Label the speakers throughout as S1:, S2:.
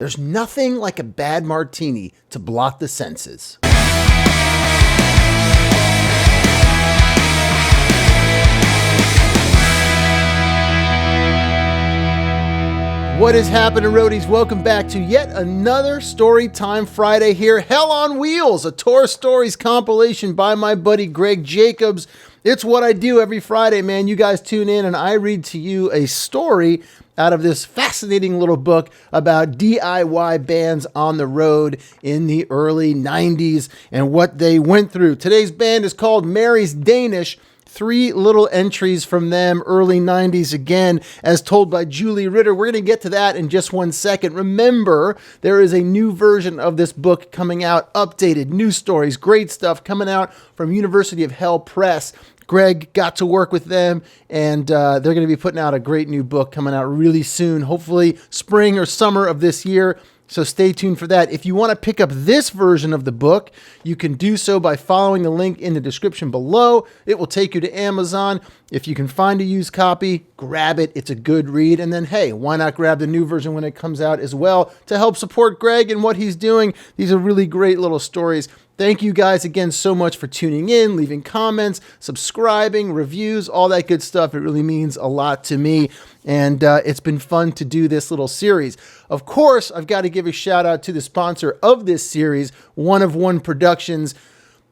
S1: There's nothing like a bad martini to blot the senses. What is happening, roadies? Welcome back to yet another Story Time Friday here. Hell on Wheels, a Tour Stories compilation by my buddy Greg Jacobs. It's what I do every Friday, man. You guys tune in and I read to you a story out of this fascinating little book about DIY bands on the road in the early 90s and what they went through. Today's band is called MARY'S Danish. 3 little entries from them, early 90s again, as told by Julie Ritter. We're going to get to that in just 1 second. Remember, there is a new version of this book coming out, updated, new stories, great stuff coming out from University of Hell Press. Greg got to work with them, and they're going to be putting out a great new book coming out really soon, hopefully spring or summer of this year. So stay tuned for that. If you want to pick up this version of the book, you can do so by following the link in the description below. It will take you to Amazon. If you can find a used copy, grab it. It's a good read. And then, hey, why not grab the new version when it comes out as well to help support Greg and what he's doing? These are really great little stories. Thank you guys again so much for tuning in, leaving comments, subscribing, reviews, all that good stuff. It really means a lot to me. And it's been fun to do this little series. Of course, I've got to give a shout out to the sponsor of this series, One of One Productions,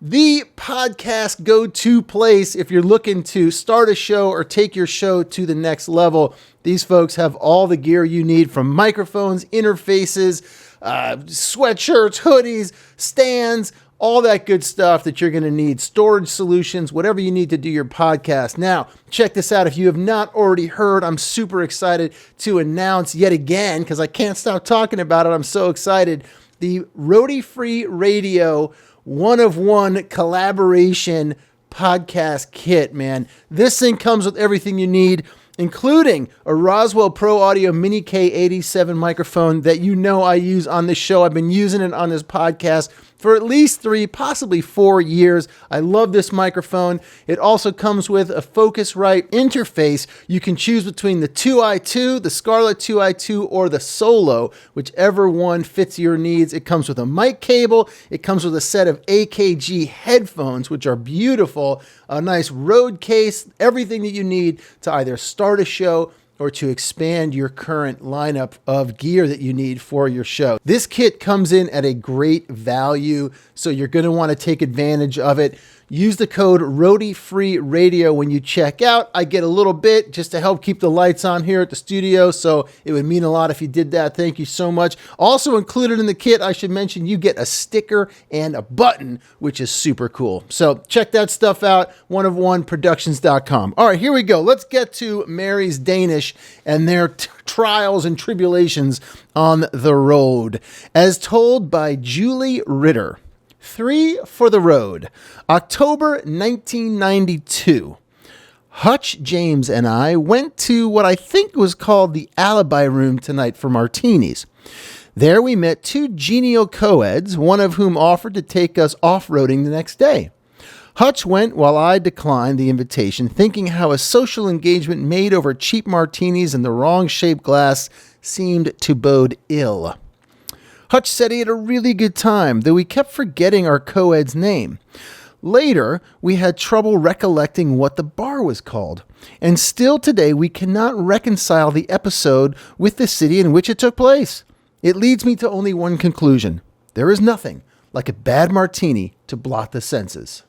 S1: the podcast go-to place if you're looking to start a show or take your show to the next level. These folks have all the gear you need, from microphones, interfaces, sweatshirts, hoodies, stands, all that good stuff that you're going to need, storage solutions, whatever you need to do your podcast. Now, check this out. If you have not already heard, I'm super excited to announce yet again, because I can't stop talking about it. I'm so excited. The Roadie Free Radio One of One collaboration podcast kit, man. This thing comes with everything you need, including a Roswell Pro Audio Mini K87 microphone that you know I use on this show. I've been using it on this podcast for at least 3, possibly 4 years. I love this microphone. It also comes with a Focusrite interface. You can choose between the 2i2, the Scarlett 2i2, or the Solo, whichever one fits your needs. It comes with a mic cable. It comes with a set of AKG headphones, which are beautiful, a nice Rode case, everything that you need to either start a show or to expand your current lineup of gear that you need for your show. This kit comes in at a great value, so you're going to want to take advantage of it. Use the code RODIEFREERADIO when you check out. I get a little bit just to help keep the lights on here at the studio, so it would mean a lot if you did that. Thank you so much. Also included in the kit, I should mention, you get a sticker and a button, which is super cool. So check that stuff out, oneofoneproductions.com. All right, here we go. Let's get to MARY'S Danish and their trials and tribulations on the road, as told by Julie Ritter. 3 for the road. October 1992. Hutch, James, and I went to what I think was called the Alibi Room tonight for martinis. There we met 2 genial co-eds, one of whom offered to take us off-roading the next day. Hutch went while I declined the invitation, thinking how a social engagement made over cheap martinis in the wrong-shaped glass seemed to bode ill. Hutch said he had a really good time, though he kept forgetting our co-ed's name. Later, we had trouble recollecting what the bar was called, and still today we cannot reconcile the episode with the city in which it took place. It leads me to only one conclusion. There is nothing like a bad martini to blot the senses.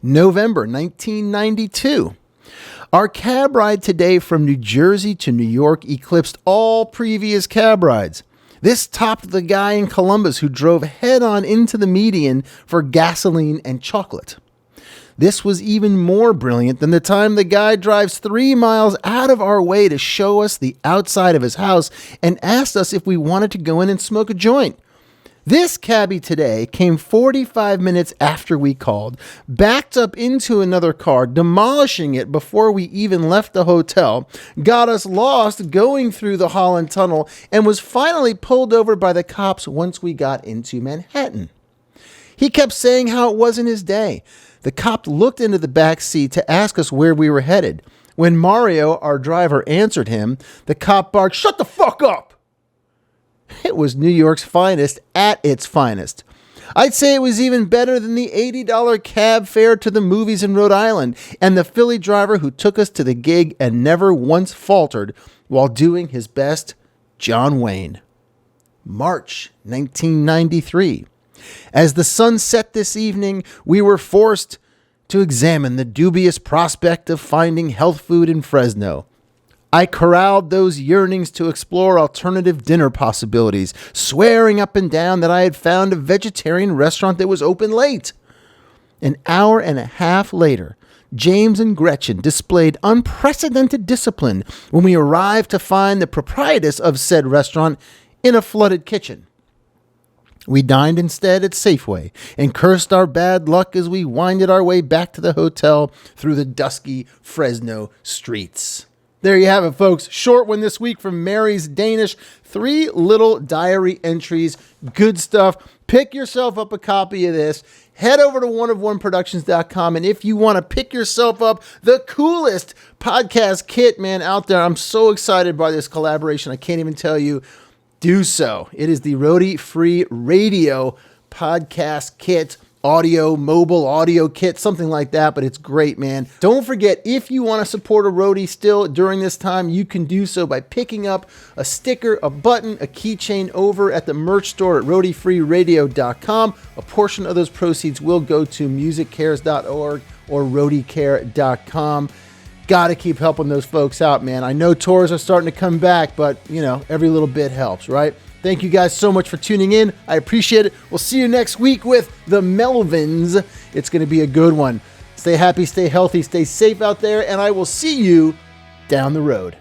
S1: November 1992. Our cab ride today from New Jersey to New York eclipsed all previous cab rides. This topped the guy in Columbus who drove head-on into the median for gasoline and chocolate. This was even more brilliant than the time the guy drives 3 miles out of our way to show us the outside of his house and asked us if we wanted to go in and smoke a joint. This cabbie today came 45 minutes after we called, backed up into another car, demolishing it before we even left the hotel, got us lost going through the Holland Tunnel, and was finally pulled over by the cops once we got into Manhattan. He kept saying how it wasn't his day. The cop looked into the back seat to ask us where we were headed. When Mario, our driver, answered him, the cop barked, "Shut the fuck up!" it was New York's finest at its finest. I'd say it was even better than the $80 cab fare to the movies in Rhode Island and the Philly driver who took us to the gig and never once faltered while doing his best, John Wayne. March 1993. As the sun set this evening, we were forced to examine the dubious prospect of finding health food in Fresno. I corralled those yearnings to explore alternative dinner possibilities, swearing up and down that I had found a vegetarian restaurant that was open late. An hour and a half later, James and Gretchen displayed unprecedented discipline when we arrived to find the proprietress of said restaurant in a flooded kitchen. We dined instead at Safeway and cursed our bad luck as we winded our way back to the hotel through the dusky Fresno streets. There you have it, folks. Short one this week from Mary's Danish. 3 little diary entries. Good stuff. Pick yourself up a copy of this. Head over to oneofoneproductions.com. And if you want to pick yourself up the coolest podcast kit, man, out there, I'm so excited by this collaboration. I can't even tell you. Do so. It is the Roadie Free Radio podcast kit. Audio, mobile audio kit, something like that, but it's great, man. Don't forget, if you want to support a roadie still during this time, you can do so by picking up a sticker, a button, a keychain over at the merch store at roadiefreeradio.com. A portion of those proceeds will go to musiccares.org or roadiecare.com. Got to keep helping those folks out, man. I know tours are starting to come back, but, every little bit helps, right? Thank you guys so much for tuning in. I appreciate it. We'll see you next week with the Melvins. It's going to be a good one. Stay happy, stay healthy, stay safe out there, and I will see you down the road.